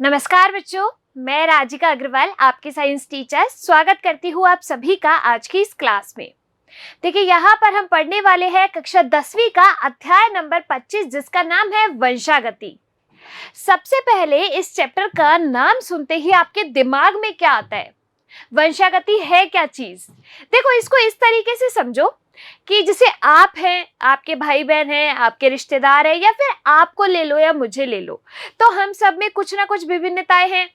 नमस्कार बच्चों, मैं राजिका अग्रवाल आपकी साइंस टीचर स्वागत करती हूँ आप सभी का आज की इस क्लास में। देखिए यहाँ पर हम पढ़ने वाले हैं कक्षा 10वीं का अध्याय नंबर 25 जिसका नाम है वंशागति। सबसे पहले इस चैप्टर का नाम सुनते ही आपके दिमाग में क्या आता है? वंशागति है क्या चीज? देखो इसको इस तरीके से समझो कि जैसे आप हैं, आपके भाई बहन हैं, आपके रिश्तेदार हैं या फिर आपको ले लो या मुझे ले लो, तो हम सब में कुछ ना कुछ विभिन्नताएं हैं।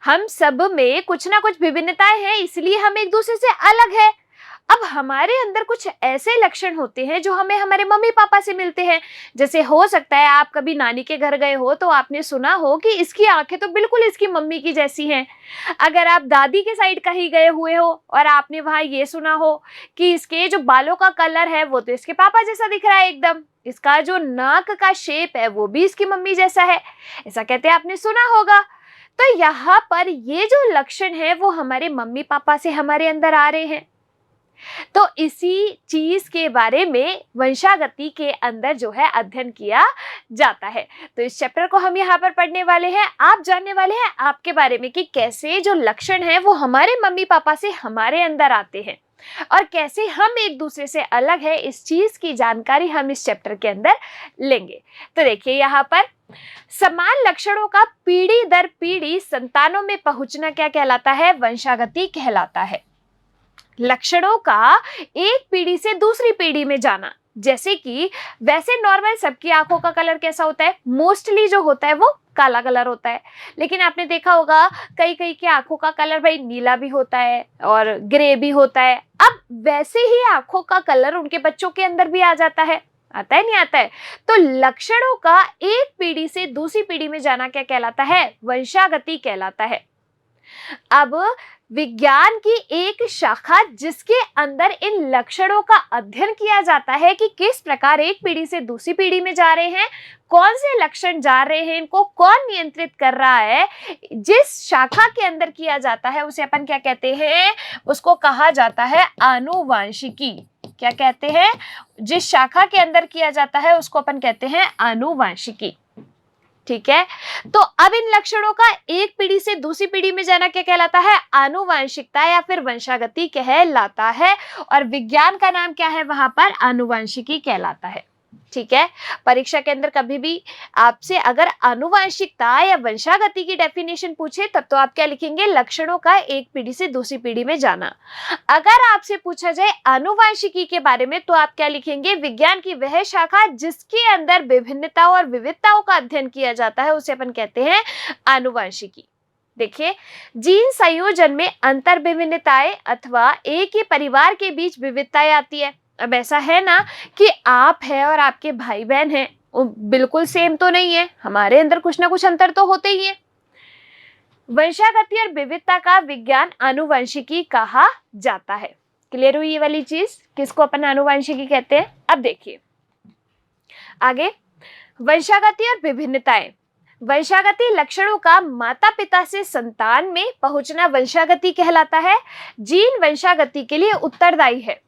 हम सब में कुछ ना कुछ विभिन्नताएं हैं, इसलिए हम एक दूसरे से अलग है। अब हमारे अंदर कुछ ऐसे लक्षण होते हैं जो हमें हमारे मम्मी पापा से मिलते हैं। जैसे हो सकता है आप कभी नानी के घर गए हो तो आपने सुना हो कि इसकी आंखें तो बिल्कुल इसकी मम्मी की जैसी हैं। अगर आप दादी के साइड कहीं गए हुए हो और आपने वहां ये सुना हो कि इसके जो बालों का कलर है वो तो इसके पापा जैसा दिख रहा है एकदम, इसका जो नाक का शेप है वो भी इसकी मम्मी जैसा है, ऐसा कहते हैं आपने सुना होगा। तो यहाँ पर ये जो लक्षण है वो हमारे मम्मी पापा से हमारे अंदर आ रहे हैं। तो इसी चीज के बारे में वंशागति के अंदर जो है अध्ययन किया जाता है। तो इस चैप्टर को हम यहाँ पर पढ़ने वाले हैं। आप जानने वाले हैं आपके बारे में कि कैसे जो लक्षण है वो हमारे मम्मी पापा से हमारे अंदर आते हैं और कैसे हम एक दूसरे से अलग है, इस चीज की जानकारी हम इस चैप्टर के अंदर लेंगे। तो देखिए यहाँ पर समान लक्षणों का पीढ़ी दर पीढ़ी संतानों में पहुंचना क्या कहलाता है? वंशागति कहलाता है। लक्षणों का एक पीढ़ी से दूसरी पीढ़ी में जाना, जैसे कि वैसे नॉर्मल सबकी आंखों का कलर कैसा होता है? मोस्टली जो होता है वो काला कलर होता है, लेकिन आपने देखा होगा कई कई की आंखों का कलर भाई नीला भी होता है और ग्रे भी होता है। अब वैसे ही आंखों का कलर उनके बच्चों के अंदर भी आ जाता है, आता है नहीं आता है? तो लक्षणों का एक पीढ़ी से दूसरी पीढ़ी में जाना क्या कहलाता है? वंशागति कहलाता है। अब विज्ञान की एक शाखा जिसके अंदर इन लक्षणों का अध्ययन किया जाता है कि किस प्रकार एक पीढ़ी से दूसरी पीढ़ी में जा रहे हैं, कौन से लक्षण जा रहे हैं, इनको कौन नियंत्रित कर रहा है, जिस शाखा के अंदर किया जाता है उसे अपन क्या कहते हैं? उसको कहा जाता है आनुवांशिकी। क्या कहते हैं? जिस शाखा के अंदर किया जाता है उसको अपन कहते हैं आनुवांशिकी। ठीक है, तो अब इन लक्षणों का एक पीढ़ी से दूसरी पीढ़ी में जाना क्या कहलाता है? आनुवांशिकता या फिर वंशागति कहलाता है और विज्ञान का नाम क्या है? वहां पर आनुवांशिकी कहलाता है। ठीक है, परीक्षा के अंदर कभी भी आपसे अगर आनुवांशिकता या वंशागति की डेफिनेशन पूछे तब तो आप क्या लिखेंगे? लक्षणों का एक पीढ़ी से दूसरी पीढ़ी में जाना। अगर आपसे पूछा जाए आनुवांशिकी के बारे में तो आप क्या लिखेंगे? विज्ञान की वह शाखा जिसके अंदर विभिन्नताओं और विविधताओं का अध्ययन किया जाता है उसे अपन कहते हैं आनुवांशिकी। देखिए, जीन संयोजन में अंतर विभिन्नताएं अथवा एक ही परिवार के बीच विविधताएं आती है। अब ऐसा है ना कि आप है और आपके भाई बहन हैं, वो बिल्कुल सेम तो नहीं है, हमारे अंदर कुछ ना कुछ अंतर तो होते ही है। वंशागति और विविधता का विज्ञान आनुवंशिकी कहा जाता है। क्लियर हुई ये वाली चीज, किसको अपन आनुवंशिकी कहते हैं? अब देखिए आगे, वंशागति और विभिन्नताएं। वंशागति लक्षणों का माता पिता से संतान में पहुंचना वंशागति कहलाता है। जीन वंशागति के लिए उत्तरदायी है।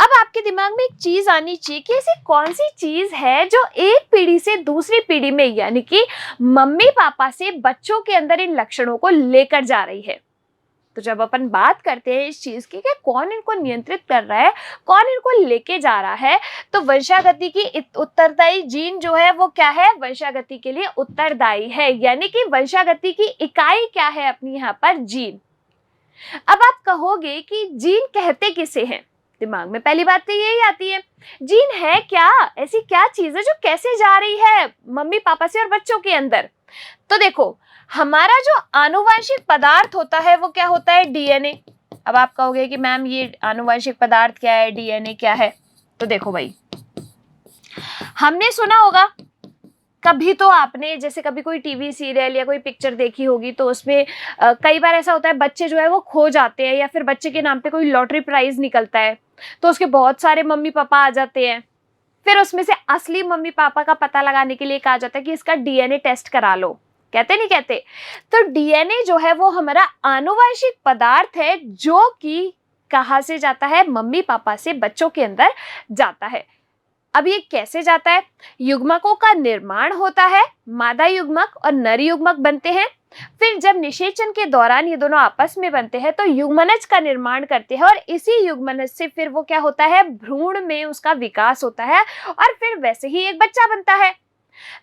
अब आपके दिमाग में एक चीज आनी चाहिए कि ऐसी कौन सी चीज है जो एक पीढ़ी से दूसरी पीढ़ी में यानी कि मम्मी पापा से बच्चों के अंदर इन लक्षणों को लेकर जा रही है। तो जब अपन बात करते हैं इस चीज की कि कौन इनको नियंत्रित कर रहा है, कौन इनको लेके जा रहा है, तो वंशागति की उत्तरदायी जीन जो है वो क्या है? वंशागति के लिए उत्तरदायी है, यानी कि वंशागति की इकाई क्या है अपनी यहाँ पर? जीन। अब आप कहोगे कि जीन कहते किसे हैं? दिमाग में पहली बात तो यही आती है, जीन है क्या? ऐसी क्या चीज है जो कैसे जा रही है मम्मी पापा से और बच्चों के अंदर? तो देखो, हमारा जो आनुवांशिक पदार्थ होता है वो क्या होता है? डीएनए। अब आप कहोगे कि मैम ये आनुवांशिक पदार्थ क्या है, डीएनए क्या है? तो देखो भाई, हमने सुना होगा कभी तो आपने जैसे कभी कोई टीवी सीरियल या कोई पिक्चर देखी होगी तो उसमें कई बार ऐसा होता है बच्चे जो है वो खो जाते हैं या फिर बच्चे के नाम पे कोई लॉटरी प्राइज निकलता है तो उसके बहुत सारे मम्मी पापा आ जाते हैं। फिर उसमें से असली मम्मी पापा का पता लगाने के लिए कहा जाता है कि इसका डीएनए टेस्ट करा लो। कहते नहीं कहते? तो डीएनए जो है वो हमारा आनुवंशिक पदार्थ है जो कि कहाँ से जाता है? मम्मी पापा से बच्चों के अंदर जाता है। अब ये कैसे जाता है? युग्मकों का निर्माण होता है, मादा युग्मक और नर युग्मक बनते हैं। फिर जब निषेचन के दौरान ये दोनों आपस में बनते हैं तो युग्मनज का निर्माण करते हैं और इसी युग्मनज से फिर वो क्या होता है, भ्रूण में उसका विकास होता है और फिर वैसे ही एक बच्चा बनता है।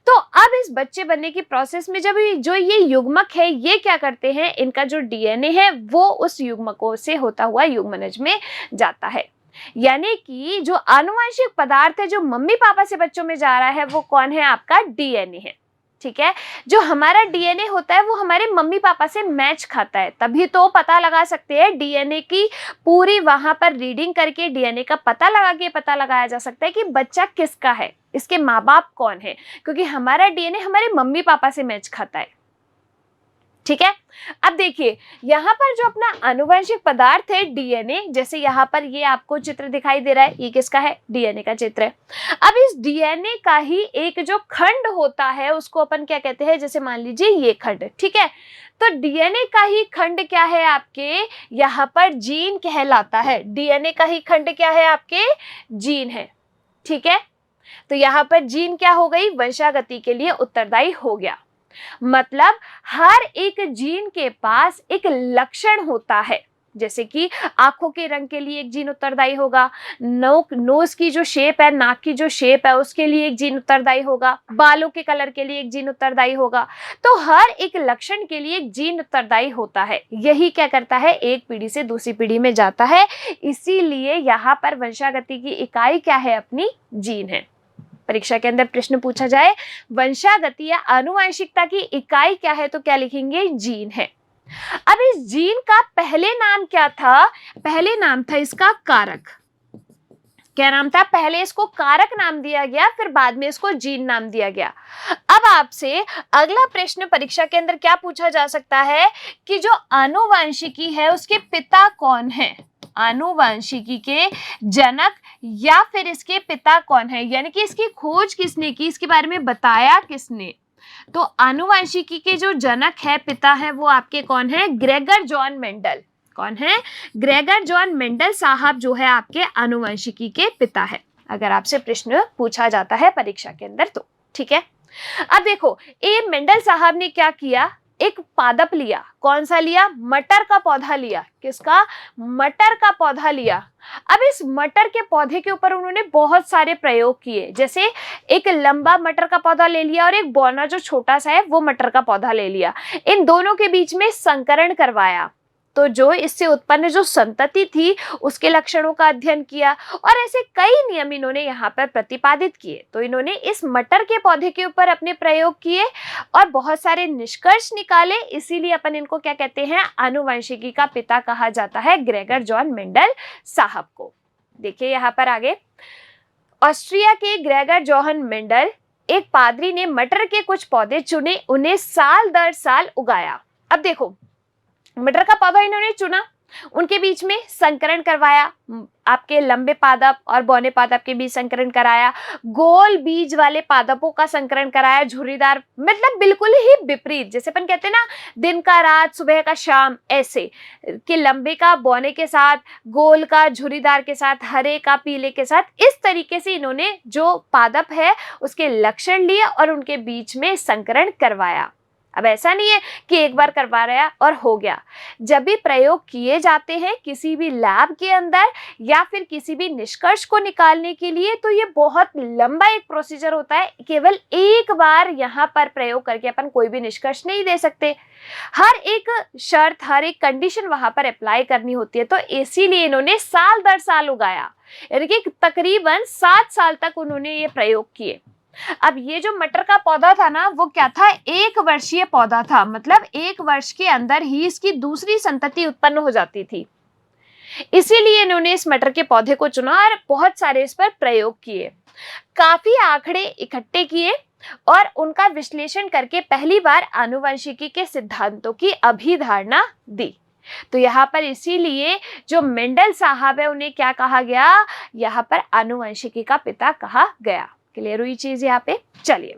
तो अब इस बच्चे बनने की प्रोसेस में जब जो ये युग्मक है ये क्या करते हैं, इनका जो डीएनए है वो उस युग्मकों से होता हुआ युग्मनज में जाता है। यानी कि जो आनुवंशिक पदार्थ है जो मम्मी पापा से बच्चों में जा रहा है वो कौन है, आपका डीएनए है। ठीक है, जो हमारा डीएनए होता है वो हमारे मम्मी पापा से मैच खाता है, तभी तो पता लगा सकते हैं डीएनए की पूरी वहां पर रीडिंग करके डीएनए का पता लगा के पता लगाया जा सकता है कि बच्चा किसका है, इसके माँ बाप कौन है, क्योंकि हमारा डीएनए हमारे मम्मी पापा से मैच खाता है। ठीक है, अब देखिए यहाँ पर जो अपना आनुवंशिक पदार्थ है डीएनए, जैसे यहाँ पर ये आपको चित्र दिखाई दे रहा है, ये किसका है, डीएनए का चित्र है। अब इस डीएनए का ही एक जो खंड होता है उसको अपन क्या कहते हैं, जैसे मान लीजिए ये खंड। ठीक है, तो डीएनए का ही खंड क्या है आपके, यहाँ पर जीन कहलाता है। डीएनए का ही खंड क्या है आपके, जीन है। ठीक है, तो यहाँ पर जीन क्या हो गई, वंशागति के लिए उत्तरदायी हो गया। मतलब हर एक जीन के पास एक लक्षण होता है, जैसे कि आंखों के रंग के लिए एक जीन उत्तरदायी होगा, नोज की जो शेप है, नाक की जो शेप है उसके लिए एक जीन उत्तरदायी होगा, बालों के कलर के लिए एक जीन उत्तरदायी होगा। तो हर एक लक्षण के लिए एक जीन उत्तरदायी होता है। यही क्या करता है, एक पीढ़ी से दूसरी पीढ़ी में जाता है। इसीलिए यहाँ पर वंशागति की इकाई क्या है, अपनी जीन है। परीक्षा के अंदर प्रश्न पूछा जाए वंशागति या आनुवंशिकता की इकाई क्या है, तो क्या लिखेंगे, जीन है। अब इस जीन का पहले नाम क्या था, पहले नाम था इसका कारक। क्या नाम था, पहले इसको कारक नाम दिया गया, फिर बाद में इसको जीन नाम दिया गया। अब आपसे अगला प्रश्न परीक्षा के अंदर क्या पूछा जा सकता है कि जो आनुवंशिकी है उसके पिता कौन है, आनुवंशिकी के जनक या फिर इसके पिता कौन है, यानी कि इसकी खोज किसने की, इसके बारे में बताया किसने। तो आनुवंशिकी के जो जनक है, पिता है, वो आपके कौन है, ग्रेगर जॉन मेंडल। कौन है, ग्रेगर जॉन मेंडल साहब जो है आपके आनुवंशिकी के पिता है, अगर आपसे प्रश्न पूछा जाता है परीक्षा के अंदर तो। ठीक है, अब देखो ये मेंडल साहब ने क्या किया, एक पादप लिया, कौन सा लिया, मटर का पौधा लिया। किसका, मटर का पौधा लिया। अब इस मटर के पौधे के ऊपर उन्होंने बहुत सारे प्रयोग किए, जैसे एक लंबा मटर का पौधा ले लिया और एक बौना जो छोटा सा है वो मटर का पौधा ले लिया। इन दोनों के बीच में संकरण करवाया, तो जो इससे उत्पन्न जो संतति थी उसके लक्षणों का अध्ययन किया और ऐसे कई नियम इन्होंने यहाँ पर प्रतिपादित किए। तो इन्होंने इस मटर के पौधे के ऊपर अपने प्रयोग किए और बहुत सारे निष्कर्ष निकाले, इसीलिए अपन इनको क्या कहते हैं, आनुवंशिकी का पिता कहा जाता है, ग्रेगर जॉन मेंडल साहब को। देखिए यहाँ पर आगे, ऑस्ट्रिया के ग्रेगर जॉन मेंडल, एक पादरी ने मटर के कुछ पौधे चुने, उन्हें साल दर साल उगाया। अब देखो मटर का पौधा इन्होंने चुना, उनके बीच में संकरण करवाया, आपके लंबे पादप और बौने पादप के बीच संकरण कराया, गोल बीज वाले पादपों का संकरण कराया, झुर्रीदार, मतलब बिल्कुल ही विपरीत, जैसे अपन कहते हैं ना दिन का रात, सुबह का शाम, ऐसे कि लंबे का बौने के साथ, गोल का झुर्रीदार के साथ, हरे का पीले के साथ, इस तरीके से इन्होंने जो पादप है उसके लक्षण लिए और उनके बीच में संकरण करवाया। अब ऐसा नहीं है कि एक बार करवा रहा और हो गया। जब भी प्रयोग किए जाते हैं किसी भी लैब के अंदर या फिर किसी भी निष्कर्ष को निकालने के लिए, तो ये बहुत लंबा एक प्रोसीजर होता है। केवल एक बार यहाँ पर प्रयोग करके अपन कोई भी निष्कर्ष नहीं दे सकते, हर एक शर्त, हर एक कंडीशन वहां पर अप्लाई करनी होती है। तो इसीलिए इन्होंने साल दर साल उगाया, यानी कि तकरीबन 7 साल तक उन्होंने ये प्रयोग किए। अब ये जो मटर का पौधा था ना, वो क्या था, 1 वर्षीय पौधा था, मतलब 1 वर्ष के अंदर ही इसकी दूसरी संतति उत्पन्न हो जाती थी। इसीलिए इन्होंने इस मटर के पौधे को चुना और बहुत सारे इस पर प्रयोग किए, काफी आंकड़े इकट्ठे किए और उनका विश्लेषण करके पहली बार आनुवंशिकी के सिद्धांतों की अभिधारणा दी। तो यहाँ पर इसीलिए जो मेंडल साहब है उन्हें क्या कहा गया, यहाँ पर आनुवंशिकी का पिता कहा गया। क्लियर हुई चीज यहाँ पे। चलिए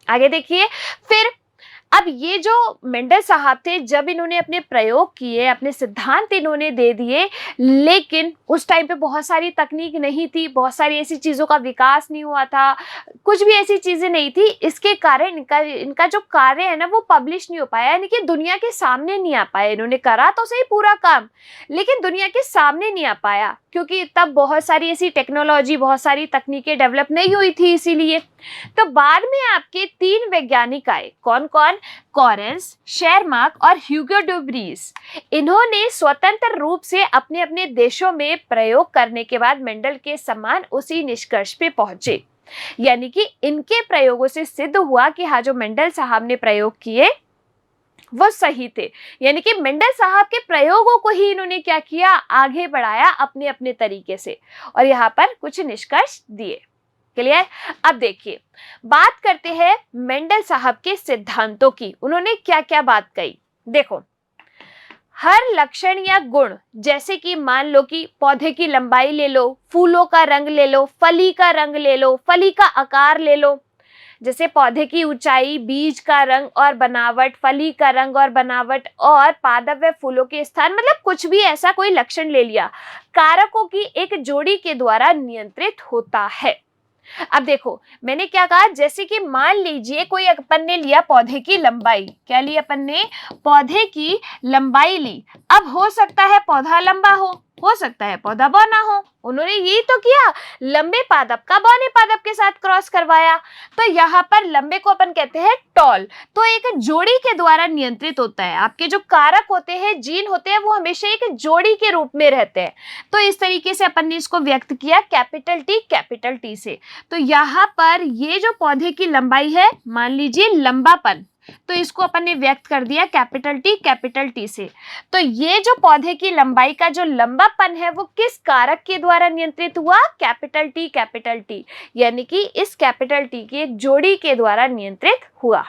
आगे देखिए, फिर अब ये जो मेंडल साहब थे, जब इन्होंने अपने प्रयोग किए, अपने सिद्धांत इन्होंने दे दिए, लेकिन उस टाइम पे बहुत सारी तकनीक नहीं थी, बहुत सारी ऐसी चीज़ों का विकास नहीं हुआ था, कुछ भी ऐसी चीज़ें नहीं थी। इसके कारण इनका जो कार्य है ना वो पब्लिश नहीं हो पाया, यानी कि दुनिया के सामने नहीं आ पाया। इन्होंने करा तो सही पूरा काम, लेकिन दुनिया के सामने नहीं आ पाया, क्योंकि तब बहुत सारी ऐसी टेक्नोलॉजी, बहुत सारी तकनीकें डेवलप नहीं हुई थी, इसीलिए। तो बाद में आपके 3 वैज्ञानिक आए। कौन कौन? कॉरेंस, शेरमार्क और ह्यूगो डू ब्रीज। इन्होंने स्वतंत्र रूप से अपने अपने देशों में प्रयोग करने के बाद मेंडल के समान उसी निष्कर्ष पे पहुंचे, यानी कि इनके प्रयोगों से सिद्ध हुआ कि हाँ, जो मेंडल साहब ने प्रयोग किए वो सही थे। यानी कि मेंडल साहब के प्रयोगों को ही इन्होंने क्या किया, आगे बढ़ाया अपने अपने तरीके से, और यहाँ पर कुछ निष्कर्ष दिए। क्लियर? अब देखिए, बात करते हैं मेंडल साहब के सिद्धांतों की। उन्होंने क्या क्या बात कही, देखो। हर लक्षण या गुण, जैसे कि मान लो कि पौधे की लंबाई ले लो, फूलों का रंग ले लो, फली का रंग ले लो, फली का आकार ले लो, जैसे पौधे की ऊंचाई, बीज का रंग और बनावट, फली का रंग और बनावट, और पादप व फूलों के स्थान, मतलब कुछ भी ऐसा कोई लक्षण ले लिया, कारकों की एक जोड़ी के द्वारा नियंत्रित होता है। अब देखो, मैंने क्या कहा, जैसे कि मान लीजिए कोई अपन ने लिया पौधे की लंबाई, क्या ली अपन ने? पौधे की लंबाई ली। अब हो सकता है पौधा लंबा हो सकता है पौधा बौना हो। उन्होंने यही तो किया, लंबे पादप का बौने पादप के साथ क्रॉस करवाया। तो यहाँ पर लंबे को अपन कहते हैं टॉल। तो एक जोड़ी के द्वारा नियंत्रित होता है। आपके जो कारक होते हैं, जीन होते हैं, वो हमेशा एक जोड़ी के रूप में रहते हैं। तो इस तरीके से अपन ने इसको व्यक्त किया कैपिटल टी से। तो यहाँ पर ये जो पौधे की लंबाई है, मान लीजिए लंबापन, तो इसको अपन ने व्यक्त कर दिया कैपिटल टी से। तो ये जो पौधे की लंबाई का जो लंबापन है वो किस कारक के द्वारा नियंत्रित हुआ? कैपिटल टी, यानी कि इस कैपिटल टी की एक जोड़ी के द्वारा नियंत्रित हुआ।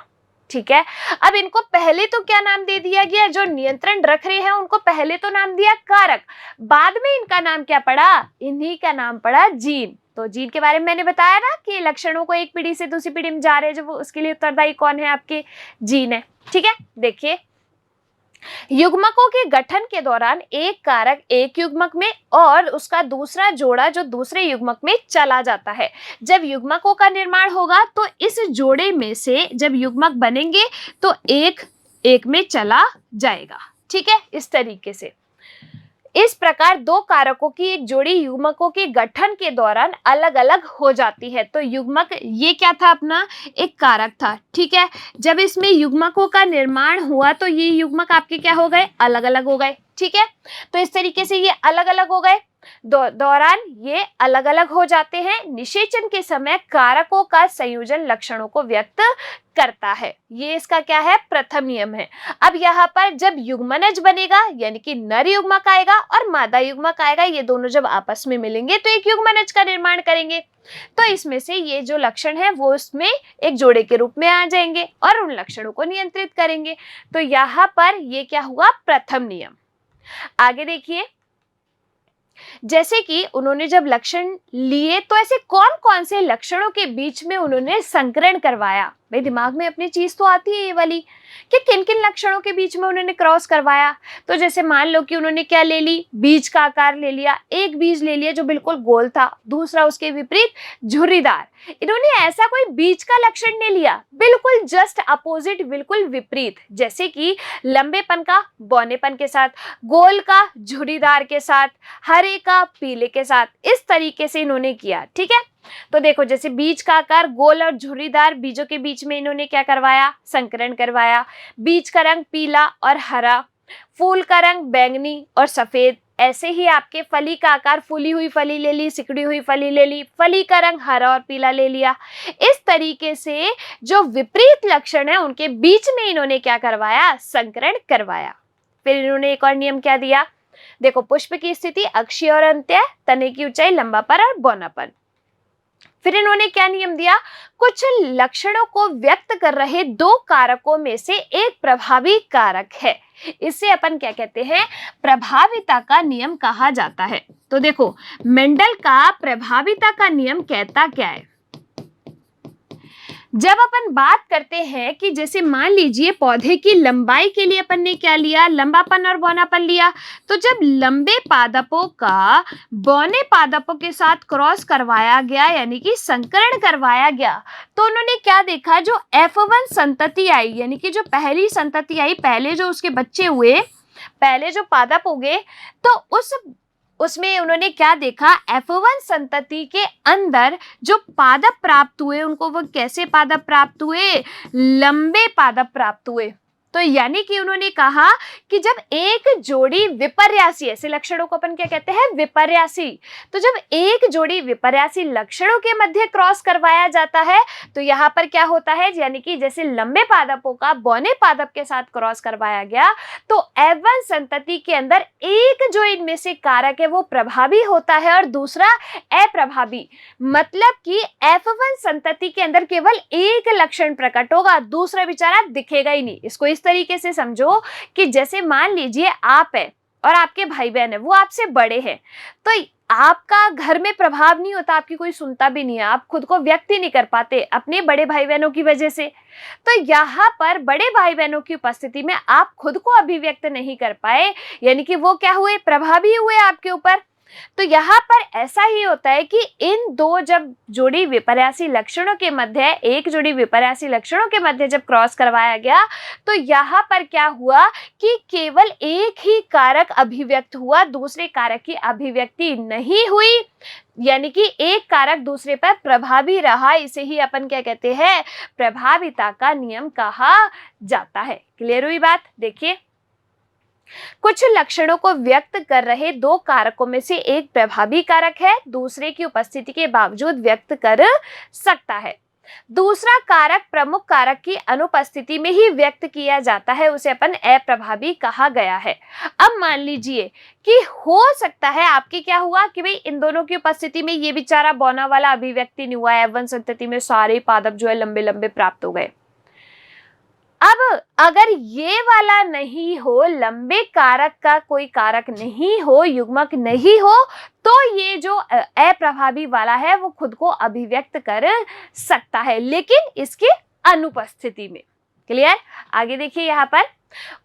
ठीक है। अब इनको पहले तो क्या नाम दे दिया गया, जो नियंत्रण रख रहे हैं उनको पहले तो नाम दिया कारक, बाद में इनका नाम क्या पड़ा? इन्हीं का नाम पड़ा जीन। तो जीन के बारे में मैंने बताया ना कि लक्षणों को एक पीढ़ी से दूसरी पीढ़ी में जा रहे हैं, जो वो उसके लिए उत्तरदायी कौन है? आपके जीन है। ठीक है, देखिए, युग्मकों के गठन के दौरान एक कारक एक युग्मक में और उसका दूसरा जोड़ा जो दूसरे युग्मक में चला जाता है। जब युग्मकों का निर्माण होगा तो इस जोड़े में से जब युग्मक बनेंगे तो एक एक में चला जाएगा। ठीक है, इस तरीके से। इस प्रकार दो कारकों की एक जोड़ी युग्मकों के गठन के दौरान अलग अलग हो जाती है। तो युग्मक ये क्या था? अपना एक कारक था। ठीक है, जब इसमें युग्मकों का निर्माण हुआ तो ये युग्मक आपके क्या हो गए? अलग अलग हो गए। ठीक है, तो इस तरीके से ये अलग अलग हो गए, दौरान ये अलग अलग हो जाते हैं। निषेचन के समय कारकों का संयोजन लक्षणों को व्यक्त करता है। ये इसका क्या है? प्रथम नियम है। अब यहाँ पर जब युग्मनज बनेगा, यानी कि नर युग्मक आएगा और मादा युग्मक आएगा, ये दोनों जब आपस में मिलेंगे तो एक युग्मनज का निर्माण करेंगे। तो इसमें से ये जो लक्षण है वो उसमें एक जोड़े के रूप में आ जाएंगे और उन लक्षणों को नियंत्रित करेंगे। तो यहाँ पर ये क्या हुआ? प्रथम नियम। आगे देखिए, जैसे कि उन्होंने जब लक्षण लिए तो ऐसे कौन कौन से लक्षणों के बीच में उन्होंने संकरण करवाया? भाई दिमाग में अपनी चीज तो आती है ये वाली कि किन किन लक्षणों के बीच में उन्होंने क्रॉस करवाया। तो जैसे मान लो कि उन्होंने क्या ले ली? बीज का आकार ले लिया। एक बीज ले लिया जो बिल्कुल गोल था, दूसरा उसके विपरीत झुर्रीदार। इन्होंने ऐसा कोई बीज का लक्षण नहीं लिया, बिल्कुल जस्ट अपोजिट, बिल्कुल विपरीत। जैसे कि लंबेपन का बौनेपन के साथ, गोल का झुर्रीदार के साथ, हरे का पीले के साथ, इस तरीके से इन्होंने किया। ठीक है, तो देखो, जैसे बीज का आकार गोल और झुर्रीदार, बीजों के बीच में इन्होंने क्या करवाया? संकरण करवाया। बीज का रंग पीला और हरा, फूल का रंग बैंगनी और सफेद। ऐसे ही आपके फली का आकार, फूली हुई फली ले ली, सिकुड़ी हुई फली ले ली, फली का रंग हरा और पीला ले लिया। इस तरीके से जो विपरीत लक्षण है उनके बीच में इन्होंने क्या करवाया? संकरण करवाया। फिर इन्होंने एक और नियम क्या दिया? देखो, पुष्प की स्थिति अक्षीय और अंत्य, तने की ऊंचाई, लंबापन और बौनापन। फिर इन्होंने क्या नियम दिया? कुछ लक्षणों को व्यक्त कर रहे दो कारकों में से एक प्रभावी कारक है। इसे अपन क्या कहते हैं? प्रभाविता का नियम कहा जाता है। तो देखो, मेंडल का प्रभाविता का नियम कहता क्या है? जब अपन बात करते हैं कि जैसे मान लीजिए पौधे की लंबाई के लिए अपन ने क्या लिया, लंबापन और बौनापन लिया। तो जब लंबे पादपों का बौने पादपों के साथ क्रॉस करवाया गया यानी कि संकरण करवाया गया, तो उन्होंने क्या देखा, जो F1 संतति आई यानी कि जो पहली संतति आई, पहले जो उसके बच्चे हुए, पहले जो पादप उगे, तो उसमें उन्होंने क्या देखा, F1 संतति के अंदर जो पादप प्राप्त हुए उनको वो कैसे पादप प्राप्त हुए, लंबे पादप प्राप्त हुए। तो यानी कि उन्होंने कहा कि जब एक जोड़ी विपर्यासी, ऐसे लक्षणों को अपन क्या कहते हैं, विपर्यासी, तो जब एक जोड़ी विपर्यासी लक्षणों के मध्य क्रॉस करवाया जाता है तो यहाँ पर क्या होता है, यानी कि जैसे लंबे पादपों का बौने पादप के साथ क्रॉस करवाया गया तो F1 संतति के अंदर एक जो इनमें से कारक है वो प्रभावी होता है और दूसरा अप्रभावी। मतलब कि F1 संतति के अंदर केवल एक लक्षण प्रकट होगा, दूसरा बेचारा दिखेगा ही नहीं। इसको इस तरीके से समझो कि जैसे मान लीजिए आप है और आपके भाई बहन है, वो आपसे बड़े हैं, तो आपका घर में प्रभाव नहीं होता, आपकी कोई सुनता भी नहीं है, आप खुद को व्यक्त ही नहीं कर पाते अपने बड़े भाई बहनों की वजह से। तो यहाँ पर बड़े भाई बहनों की उपस्थिति में आप खुद को अभिव्यक्त नहीं कर पाए, यानी कि वो क्या हुए, प्रभावी हुए आपके ऊपर। तो यहाँ पर ऐसा ही होता है कि इन दो जब जोड़ी विपर्यासी लक्षणों के मध्य, एक जोड़ी विपर्यासी लक्षणों के मध्य जब क्रॉस करवाया गया तो यहाँ पर क्या हुआ कि केवल एक ही कारक अभिव्यक्त हुआ, दूसरे कारक की अभिव्यक्ति नहीं हुई, यानी कि एक कारक दूसरे पर प्रभावी रहा। इसे ही अपन क्या कहते हैं, प्रभाविता का नियम कहा जाता है। क्लियर हुई बात? देखिए, कुछ लक्षणों को व्यक्त कर रहे दो कारकों में से एक प्रभावी कारक है, दूसरे की उपस्थिति के बावजूद व्यक्त कर सकता है। दूसरा कारक प्रमुख कारक की अनुपस्थिति में ही व्यक्त किया जाता है, उसे अपन अप्रभावी कहा गया है। अब मान लीजिए कि हो सकता है आपके क्या हुआ कि भाई इन दोनों की उपस्थिति में ये बेचारा बौना वाला अभिव्यक्ति नहीं हुआ, F1 संतति में सारे पादप जो है लंबे लंबे प्राप्त हो गए। अब अगर ये वाला नहीं हो, लंबे कारक का कोई कारक नहीं हो, युग्मक नहीं हो, तो ये जो अप्रभावी वाला है वो खुद को अभिव्यक्त कर सकता है, लेकिन इसकी अनुपस्थिति में। क्लियर? आगे देखिए यहाँ पर,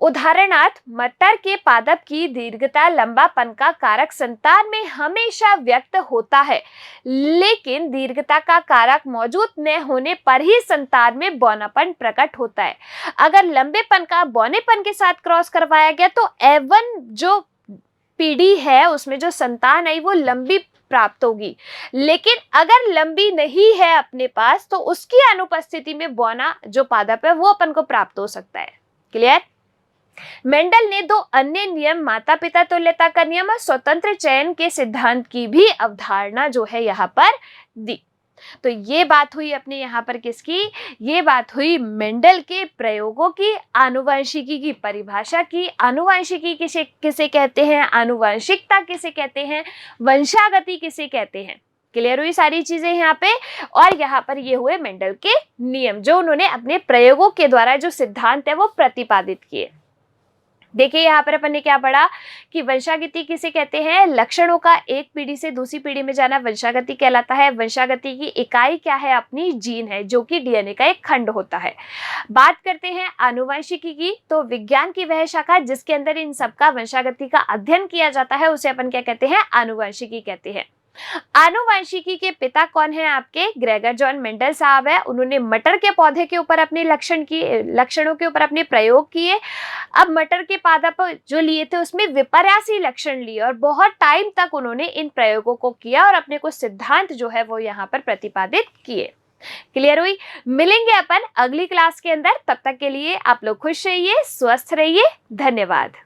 उदाहरणार्थ मटर के पादप की दीर्घता लंबापन का कारक संतान में हमेशा व्यक्त होता है, लेकिन दीर्घता का कारक मौजूद न होने पर ही संतान में बौनापन प्रकट होता है। अगर लंबेपन का बौनेपन के साथ क्रॉस करवाया गया तो F1 जो पीढ़ी है उसमें जो संतान आई वो लंबी प्राप्त होगी, लेकिन अगर लंबी नहीं है अपने पास तो उसकी अनुपस्थिति में बौना जो पादप है वो अपन को प्राप्त हो सकता है। क्लियर? मेंडल ने दो अन्य नियम, माता पिता तुल्यता का नियम और स्वतंत्र चयन के सिद्धांत की भी अवधारणा जो है यहाँ पर दी। तो ये बात हुई अपने यहाँ पर किसकी, ये बात हुई मेंडल के प्रयोगों की, आनुवंशिकी की परिभाषा की। आनुवंशिकी किसे कहते हैं, आनुवंशिकता किसे कहते हैं, वंशागति किसे कहते हैं। क्लियर हुई सारी चीजें यहाँ पे। और यहाँ पर ये हुए मेंडल के नियम जो उन्होंने अपने प्रयोगों के द्वारा जो सिद्धांत है वो प्रतिपादित किए। देखिए यहाँ पर अपन ने क्या पढ़ा कि वंशागति किसे कहते हैं, लक्षणों का एक पीढ़ी से दूसरी पीढ़ी में जाना वंशागति कहलाता है। वंशागति की इकाई क्या है, अपनी जीन है जो कि डीएनए का एक खंड होता है। बात करते हैं आनुवंशिकी की, तो विज्ञान की वह शाखा जिसके अंदर इन सबका वंशागति का अध्ययन किया जाता है उसे अपन क्या कहते हैं, आनुवंशिकी कहते हैं। आनुवंशिकी के पिता कौन है आपके, ग्रेगर जॉन मेंडल साहब है। उन्होंने मटर के पौधे के ऊपर अपने लक्षणों के ऊपर अपने प्रयोग किए। अब मटर के पादप जो लिए थे उसमें विपर्यासी लक्षण लिए और बहुत टाइम तक उन्होंने इन प्रयोगों को किया और अपने कुछ सिद्धांत जो है वो यहाँ पर प्रतिपादित किए। क्लियर हुई? मिलेंगे अपन अगली क्लास के अंदर, तब तक के लिए आप लोग खुश रहिए, स्वस्थ रहिए। धन्यवाद।